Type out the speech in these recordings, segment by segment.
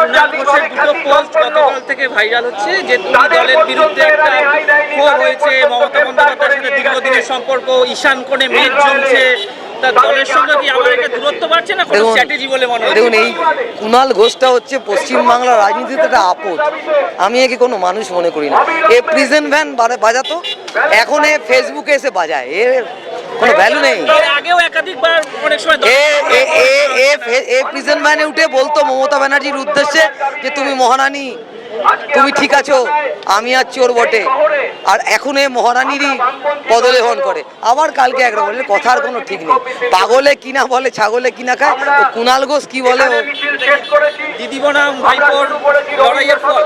কুণাল ঘোষের দুটো পোস্ট গতকাল থেকে ভাইরাল হচ্ছে যে দলের বিরুদ্ধে একটা ক্ষোভ হয়েছে, মমতা বন্দ্যোপাধ্যায়ের সাথে দীর্ঘদিনের সম্পর্ক, ঈশান কোণে মেঘ জমছে, তার দলের সঙ্গে কি আবার একটা দূরত্ব বাড়ছে না কোনো স্ট্র্যাটেজি বলে মনে হয়? দেখুন, এই কুণাল ঘোষটা হচ্ছে পশ্চিমবাংলার রাজনীতিতে একটা আপদ। আমি একে কোনো মানুষ মনে করি না। এ প্রিজন ভ্যান বাজাতো, এখন এ ফেসবুকে এসে বাজায়, এর কোনো ভ্যালু নেই। আগেও একাধিকবার অনেক সময় এ প্রিজন ভ্যানে উঠে বলতো মমতা ব্যানার্জির উদ্দেশ্যে যে তুমি মহারানী, তুমি ঠিক আছো, আমি আর চোর বটে। আর এখন এ মহারানীরই পদলেহন করে, আবার কালকে একরকম বলে, কথার কোনো ঠিক নেই। পাগলে কিনা বলে, ছাগলে কিনা খায়। কুণাল ঘোষ কি বলে, দিদি বনাম ভাইপোর লড়াইয়ের ফল।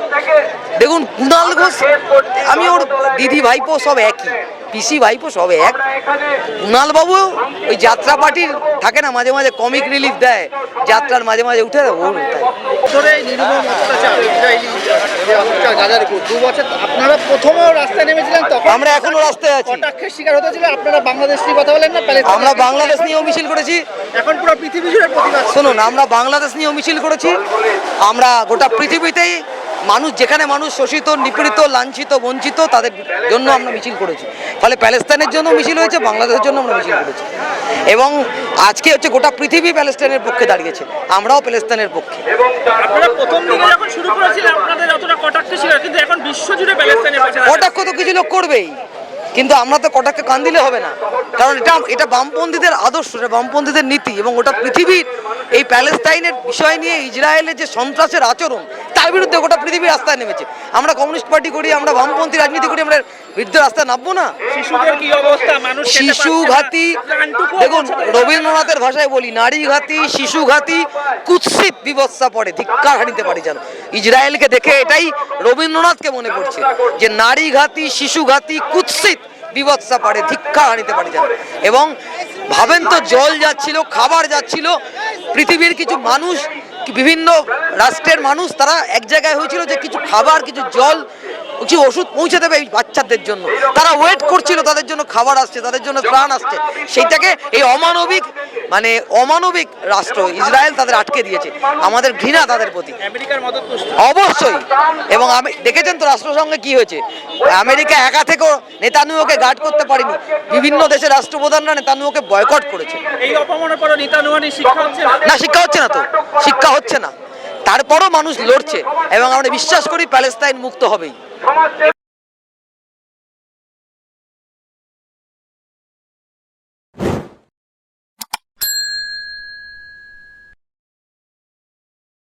দেখুন কুণাল ঘোষ, আমি ওর দিদি ভাইপো সব একই, পিসি ভাইপো সব এক। কুণাল বাবু ওই যাত্রা পার্টির থাকে না, মাঝে মাঝে কমিক রিলিফ দেয়, যাত্রার মাঝে মাঝে উঠে ওর আপনারা প্রথমেও রাস্তায় নেমেছিলেন, তখন আমরা এখনো রাস্তায় আছি। কটাক্ষের শিকার হতেছিল। আপনারা বাংলাদেশ নিয়ে কথা বলেন না, আমরা বাংলাদেশ নিয়েও মিছিল করেছি। এখন পুরো পৃথিবী জুড়ে প্রতিবাদ। শুনুন, আমরা বাংলাদেশ নিয়েও মিছিল করেছি। আমরা গোটা পৃথিবীতেই মানুষ, যেখানে মানুষ শোষিত, নিপীড়িত, লাঞ্ছিত, বঞ্চিত, তাদের জন্য আমরা মিছিল করেছি। ফলে প্যালেস্তাইনের জন্য মিছিল হয়েছে, বাংলাদেশের জন্য আমরা মিছিল করেছি। এবং আজকে হচ্ছে গোটা পৃথিবী প্যালেস্তাইনের পক্ষে দাঁড়িয়েছে, আমরাও প্যালেস্তাইনের পক্ষে। আপনারা প্রথম দিকে যখন শুরু করেছিলেন আপনাদের অতটা কটাক্ষের শিকার, কিন্তু এখন বিশ্বজুড়ে প্যালেস্তাইনের পাশে কটাক্ষ তো কিছু লোক করবেই, কিন্তু আমরা তো কটাক্ষে কান দিলে হবে না। কারণ এটা বামপন্থীদের আদর্শ, এটা বামপন্থীদের নীতি, এবং ওটা পৃথিবীর এই প্যালেস্তাইনের বিষয় নিয়ে ইসরায়েলের যে সন্ত্রাসের আচরণ, তার বিরুদ্ধে গোটা পৃথিবী রাস্তায় নেমেছে। আমরা কমিউনিস্ট পার্টি করি, আমরা বামপন্থী রাজনীতি করি, আমরা বিরুদ্ধে রাস্তায় নামবো না? শিশুদের কি অবস্থা? মানুষ শিশু ঘাতী, দেখুন রবীন্দ্রনাথের ভাষায় বলি, নারী ঘাতী, শিশু ঘাতী, কুৎসিত বিবস্তা পড়ে, ধিক্কার হানিতে পারি যেন। ইসরায়েলকে দেখে এটাই রবীন্দ্রনাথকে মনে পড়ছে, যে নারী ঘাতী, শিশু ঘাতী, কুৎসিত বিবস্তা পড়ে, ধিক্কার হানিতে পারি যেন। এবং ভাবেন তো, জল যাচ্ছিল, খাবার যাচ্ছিল, পৃথিবীর কিছু মানুষ, বিভিন্ন রাষ্ট্রের মানুষ, তারা এক জায়গায় হয়েছিল যে কিছু খাবার, কিছু জল, কিছু ওষুধ পৌঁছে দেবে এই বাচ্চাদের জন্য। তারা ওয়েট করছিল, তাদের জন্য খাবার আসছে, তাদের জন্য ত্রাণ আসছে। সেইটাকে এই অমানবিক রাষ্ট্র ইসরায়েল তাদের আটকে দিয়েছে। আমাদের ঘৃণা তাদের প্রতি, আমেরিকার মদত অবশ্যই। এবং আমি দেখেছেন তো রাষ্ট্রসংঘে কি হয়েছে, আমেরিকা একা থেকেও নেতানিয়াহুকে গার্ড করতে পারেনি, বিভিন্ন দেশের রাষ্ট্রপ্রধানরা নেতানিয়াহুকে বয়কট করেছে। এই অপমানের পর নেতানিয়াহুর শিক্ষা হচ্ছে না, শিক্ষা হচ্ছে না তো, শিক্ষা হচ্ছে না। তারপরও মানুষ লড়ছে, এবং আমরা বিশ্বাস করি প্যালেস্তাইন মুক্ত হবেই।